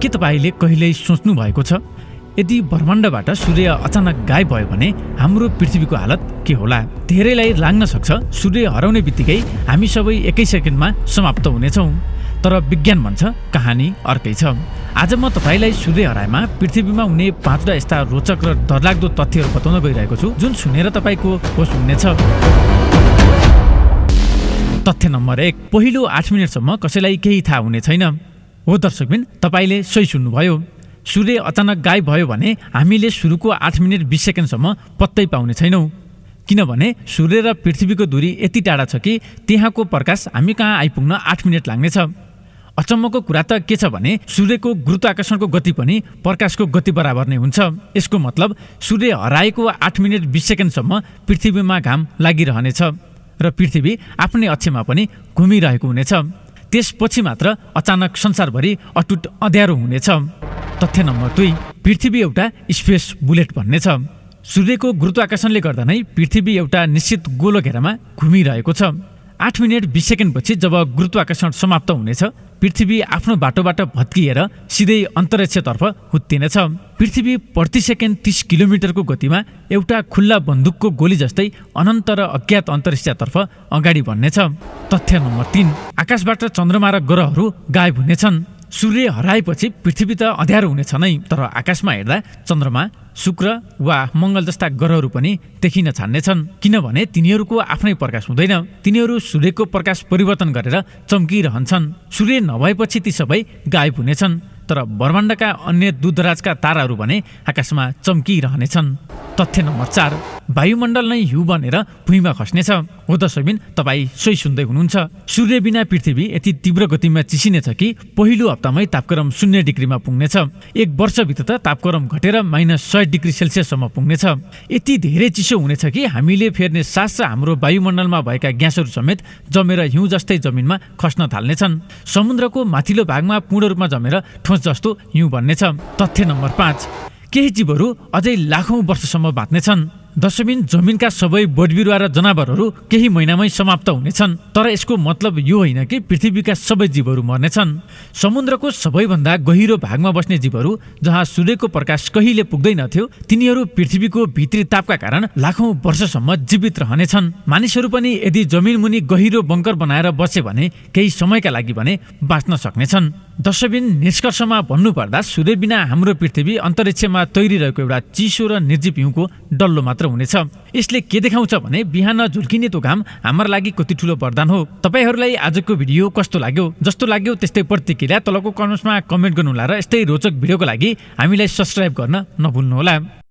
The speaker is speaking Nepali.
के तपाईले कहिल्यै सोच्नु भएको छ यदि ब्रह्माण्डबाट सूर्य अचानक गायब भयो भने हाम्रो पृथ्वीको हालत के होला? धेरैलाई लाग्न सक्छ सूर्य हराउने बित्तिकै हामी सबै एकै सेकेन्डमा समाप्त हुनेछौँ। तर विज्ञान भन्छ कहानी अर्कै छ। आज म तपाईलाई सूर्य हराएमा पृथ्वीमा हुने 5वटा यस्ता रोचक र डरलाग्दो तथ्यहरू बताउन गइरहेको छु जुन सुनेर तपाईको होस उड्नेछ। तथ्य नम्बर 1, पहिलो 8 मिनेटसम्म कसैलाई केही थाहा हुने छैन। हो दर्शकबिन, तपाईले सही सुन्नुभयो। सूर्य अचानक गायब भयो भने हामीले सुरुको 8 मिनेट 20 सेकेन्डसम्म पत्तै पाउने छैनौँ। किनभने सूर्य र पृथ्वीको दूरी यति टाढा छ कि त्यहाँको प्रकाश हामी कहाँ आइपुग्न 8 मिनेट लाग्नेछ। अचम्मको कुरा त के छ भने सूर्यको गुरुत्वाकर्षणको गति पनि प्रकाशको गति बराबर नै हुन्छ। यसको मतलब सूर्य हराएको 8 मिनेट 20 सेकेन्डसम्म पृथ्वीमा घाम लागिरहनेछ र पृथ्वी आफ्नै अक्षमा पनि घुमिरहेको हुनेछ। त्यसपछि मात्र अचानक संसारभरि अटुट अँध्यारो हुनेछ। तथ्य नम्बर 2, पृथ्वी एउटा स्पेस बुलेट भन्ने छ। सूर्यको गुरुत्वाकर्षणले गर्दा नै पृथ्वी एउटा निश्चित गोलो घेरामा घुमिरहेको छ। 8 मिनेट 20 सेकेन्डपछि जब गुरुत्वाकर्षण समाप्त हुनेछ, पृथ्वी आफ्नो बाटोबाट भत्किएर सिधै अन्तरिक्षतर्फ हुत्तिनेछ। पृथ्वी प्रति सेकेन्ड 30 किलोमिटरको गतिमा एउटा खुल्ला बन्दुकको गोली जस्तै अनन्त र अज्ञात अन्तरिक्षतर्फ अगाडि बढ्नेछ। तथ्य नम्बर 3, आकाशबाट चन्द्रमा र ग्रहहरू गायब हुनेछन्। सूर्य हराएपछि पृथ्वी त अँध्यारो हुनेछ नै, तर आकाशमा हेर्दा चन्द्रमा, शुक्र वा मङ्गल जस्ता ग्रहहरू पनि देखिन छान्नेछन्। किनभने तिनीहरूको आफ्नै प्रकाश हुँदैन, तिनीहरू सूर्यको प्रकाश परिवर्तन गरेर चम्किरहन्छन्। सूर्य नभएपछि ती सबै गायब हुनेछन्, तर ब्रह्माण्डका अन्य दूरदराजका ताराहरू भने आकाशमा चम्किरहनेछन्। तथ्य नम्बर 4, वायुमण्डल नै हिउँ बनेर भुइँमा खस्नेछ। हो दर्शकबिन, तपाईँ सही सुन्दै हुनुहुन्छ। सूर्य बिना पृथ्वी यति तीव्र गतिमा चिसिनेछ कि पहिलो हप्तामै तापक्रम 0 डिग्रीमा पुग्नेछ। 1 वर्षभित्र त तापक्रम घटेर -100 डिग्री सेल्सियससम्म पुग्नेछ। यति धेरै चिसो हुनेछ कि हामीले फेर्ने सास र हाम्रो वायुमण्डलमा भएका ग्यासहरू समेत जमेर हिउँ जस्तै जमिनमा खस्न थाल्नेछन्। समुद्रको माथिल्लो भागमा पूर्ण रूपमा जमेर ठोस जस्तो हिउँ बन्नेछ। तथ्य नम्बर 5, केही जीवहरू अझै लाखौं वर्षसम्म बाँच्नेछन्। दर्शकबिन, जमिनका सबै बोटबिरुवा र जनावरहरू केही महिनामै समाप्त हुनेछन्। तर यसको मतलब यो होइन कि पृथ्वीका सबै जीवहरू मर्नेछन्। समुद्रको सबैभन्दा गहिरो भागमा बस्ने जीवहरू जहाँ सूर्यको प्रकाश कहिले पुग्दैनथ्यो, तिनीहरू पृथ्वीको भित्री तापका कारण लाखौं वर्षसम्म जीवित रहनेछन्। मानिसहरू पनि यदि जमिन मुनि गहिरो बङ्कर बनाएर बसे भने केही समयका लागि भने बाँच्न सक्नेछन्। दर्शकबिन, निष्कर्षमा भन्नुपर्दा सूर्य बिना हाम्रो पृथ्वी अन्तरिक्षमा तैरिरहेको एउटा चिसो र निर्जीव हिउँको डल्लो मात्र हुनेछ। यसले के देखाउँछ भने बिहान झुल्किने त्यो घाम हाम्रो लागि कति ठुलो वरदान हो। तपाईहरूलाई आजको भिडियो कस्तो लाग्यो? जस्तो लाग्यो त्यस्तै प्रतिक्रिया तलको कमेन्ट्समा कमेन्ट गर्नुहोला र यस्तै रोचक भिडियोको लागि हामीलाई सब्स्क्राइब गर्न नभुल्नुहोला।